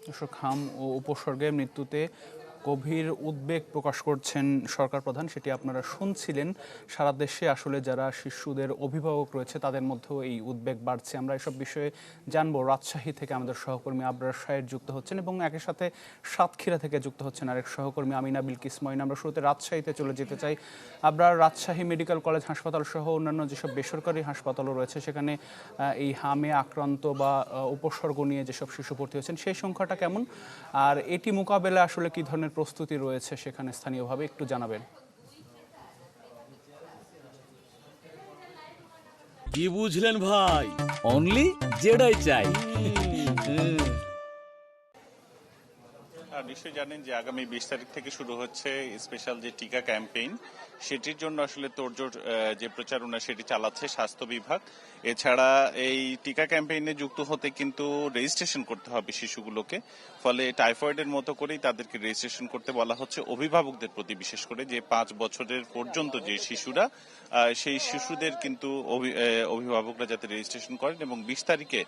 দর্শক, হাম ও উপসর্গের মৃত্যুতে গভীর উদ্বেগ প্রকাশ করছেন সরকার প্রধান, সেটি আপনারা শুনছিলেন। সারা দেশে আসলে যারা শিশুদের অভিভাবক রয়েছে তাদের মধ্যেও এই উদ্বেগ বাড়ছে। আমরা এসব বিষয়ে জানবো। রাজশাহী থেকে আমাদের সহকর্মী আবরার সাহেব যুক্ত হচ্ছেন এবং একই সাথে সাতক্ষীরা থেকে যুক্ত হচ্ছেন আরেক সহকর্মী আমিনা বিলকিস ময়না। আমরা শুরুতে রাজশাহীতে চলে যেতে চাই। আবরার, রাজশাহী মেডিকেল কলেজ হাসপাতাল সহ অন্যান্য যেসব বেসরকারি হাসপাতালও রয়েছে সেখানে এই হামে আক্রান্ত বা উপসর্গ নিয়ে যেসব শিশু ভর্তি হয়েছেন সেই সংখ্যাটা কেমন, আর এটি মোকাবেলা আসলে কি ধরনের প্রস্তুতি রয়েছে সেখানে স্থানীয়ভাবে একটু জানাবেন। কি বুঝলেন ভাই? অনলি যেটাই চাই। নিশ্চয়ই জানেন যে আগামী 20 তারিখ থেকে শুরু হচ্ছে স্পেশাল যে টিকা ক্যাম্পেইন, সেটির জন্য আসলে তোড়জোড় যে প্রচারণা সেটি চালাচ্ছে স্বাস্থ্য বিভাগ। এছাড়া এই টিকা ক্যাম্পেইনে যুক্ত হতে কিন্তু রেজিস্ট্রেশন করতে হবে শিশুগুলোকে। ফলে টাইফয়েডের মতো করেই তাদেরকে রেজিস্ট্রেশন করতে বলা হচ্ছে অভিভাবকদের প্রতি, বিশেষ করে যে 5 বছরের পর্যন্ত যে শিশুরা, সেই শিশুদের কিন্তু অভিভাবকরা যাতে রেজিস্ট্রেশন করেন এবং 20 তারিখে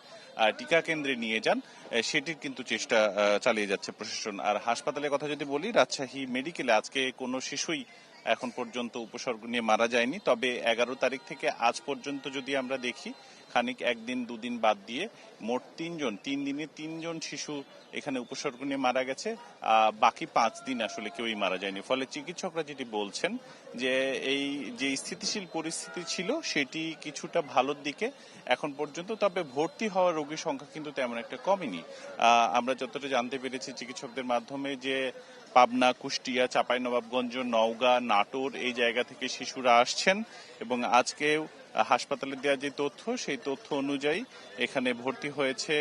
টিকা কেন্দ্রে নিয়ে যান, সেটির কিন্তু চেষ্টা চালিয়ে যাচ্ছে প্রশাসন। আর হাসপাতালের কথা যদি বলি, রাজশাহী মেডিকেলে আজকে কোনো শিশুই এখন পর্যন্ত উপসর্গ নিয়ে মারা যায়নি। তবে 11 তারিখ থেকে আজ পর্যন্ত যদি আমরা দেখি, খানিক একদিন দুদিন বাদ দিয়ে মোট 3 দিনে 3 শিশু এখানে উপসর্গ নিয়ে মারা গেছে। বাকি 5 দিন আসলে কেউই মারা যায়নি। ফলে চিকিৎসকরা যেটি বলছেন যে এই যে স্থিতিশীল পরিস্থিতি ছিল সেটি কিছুটা ভালোর দিকে এখন পর্যন্ত। তবে ভর্তি হওয়া রোগীর সংখ্যা কিন্তু তেমন একটা কমেনি। আমরা যতটা জানতে পেরেছি চিকিৎসকদের মাধ্যমে যে পাবনা, কুষ্টিয়া, চাঁপাইনবাবগঞ্জ, নওগাঁ, নাটোর এই জায়গা থেকে শিশুরা আসছেন এবং আজকে হাসপাতালে দেওয়া যে তথ্য সেই তথ্য অনুযায়ী এখানে ভর্তি হয়েছে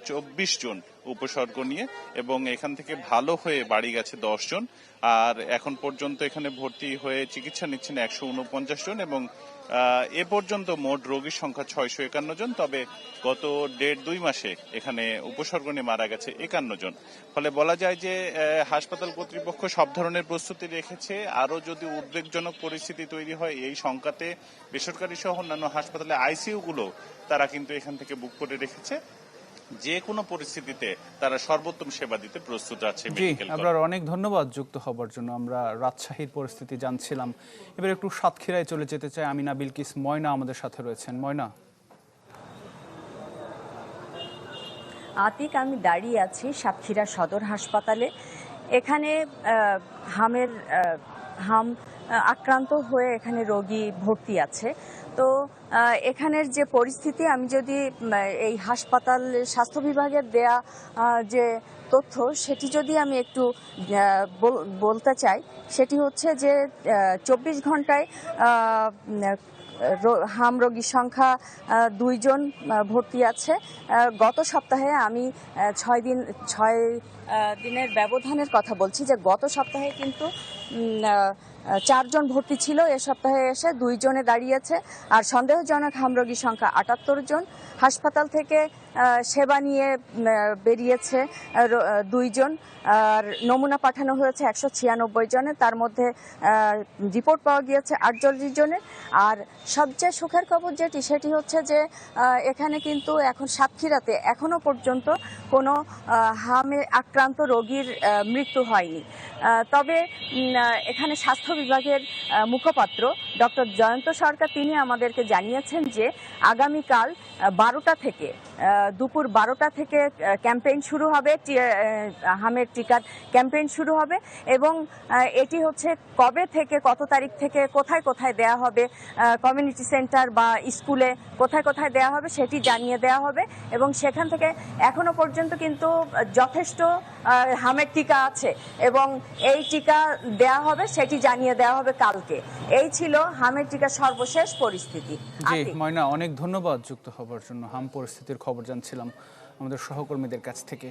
24 জন উপসর্গ নিয়ে এবং এখান থেকে ভালো হয়ে বাড়ি গেছে 10 জন। আর এখন পর্যন্ত এখানে ভর্তি হয়ে চিকিৎসা নিচ্ছেন 149 জন এবং এ পর্যন্ত মোট রোগীর সংখ্যা 651 জন। তবে গত 1.5-2 মাসে এখানে উপসর্গ নিয়ে মারা গেছে 51 জন। ফলে বলা যায় যে হাসপাতাল কর্তৃপক্ষ সব ধরনের প্রস্তুতি রেখেছে। আরো যদি উদ্বেগজনক পরিস্থিতি তৈরি হয় এই শঙ্কাতে বেসরকারি সহ অন্যান্য হাসপাতালে আইসিইউ গুলো তারা কিন্তু এখান থেকে বুক করে রেখেছে। যে কোনো পরিস্থিতিতে তারা সর্বোত্তম সেবা দিতে প্রস্তুত আছে। জি, আপনার অনেক ধন্যবাদ যুক্ত হবার জন্য। আমরা রাজশাহীর পরিস্থিতি জানছিলাম। এবার একটু সাতক্ষীরায় চলে যেতে চাই। আমিনা বিলকিস ময়না আমাদের সাথে রয়েছেন। ময়না। আতিক, আমি দাঁড়িয়ে আছি সাতক্ষীরা সদর হাসপাতালে। এখানে হাম আক্রান্ত হয়ে এখানে রোগী ভর্তি আছে। তো এখানের যে পরিস্থিতি, আমি যদি এই হাসপাতাল স্বাস্থ্য বিভাগের দেয়া যে তথ্য সেটি যদি আমি একটু বলতে চাই, সেটি হচ্ছে যে 24 ঘন্টায় হাম রোগীর সংখ্যা 2 জন ভর্তি আছে। গত সপ্তাহে আমি 6 দিনের ব্যবধানের কথা বলছি, যে গত সপ্তাহে কিন্তু 4 জন ভর্তি ছিল, এ সপ্তাহে এসে 2 জনে দাঁড়িয়েছে। আর সন্দেহজনক হাম রোগীর সংখ্যা 78 জন। হাসপাতাল থেকে সেবা নিয়ে বেরিয়েছে 2 জন, আর নমুনা পাঠানো হয়েছে 196 জনের। তার মধ্যে রিপোর্ট পাওয়া গিয়েছে 48 জনের। আর সবচেয়ে সুখের খবর সেটি হচ্ছে যে এখানে কিন্তু এখন সাতক্ষীরাতে এখনো পর্যন্ত কোনো হামে আক্রান্ত রোগীর মৃত্যু হয়নি। তবে এখানে স্বাস্থ্য বিভাগের মুখপাত্র ডক্টর জয়ন্ত সরকার তিনি আমাদেরকে জানিয়েছেন যে আগামীকাল 12টা থেকে দুপুর 12টা থেকে ক্যাম্পেইন শুরু হবে, হামের টিকার ক্যাম্পেইন শুরু হবে এবং এটি হচ্ছে কবে থেকে কত তারিখ থেকে কোথায় কোথায় দেয়া হবে, কমিউনিটি সেন্টার বা স্কুলে কোথায় কোথায় দেয়া হবে সেটি জানিয়ে দেওয়া হবে। এবং সেখান থেকে এখনো পর্যন্ত কিন্তু যথেষ্ট হামের টিকা আছে এবং এই টিকা দেয়া হবে, সেটি জানিয়ে দেওয়া হবে কালকে। এই ছিল হামের টিকার সর্বশেষ পরিস্থিতি। জি ময়না, অনেক ধন্যবাদ যুক্ত হবার জন্য। হাম পরিস্থিতির খবর জানছিলাম আমাদের সহকর্মীদের কাছ থেকে।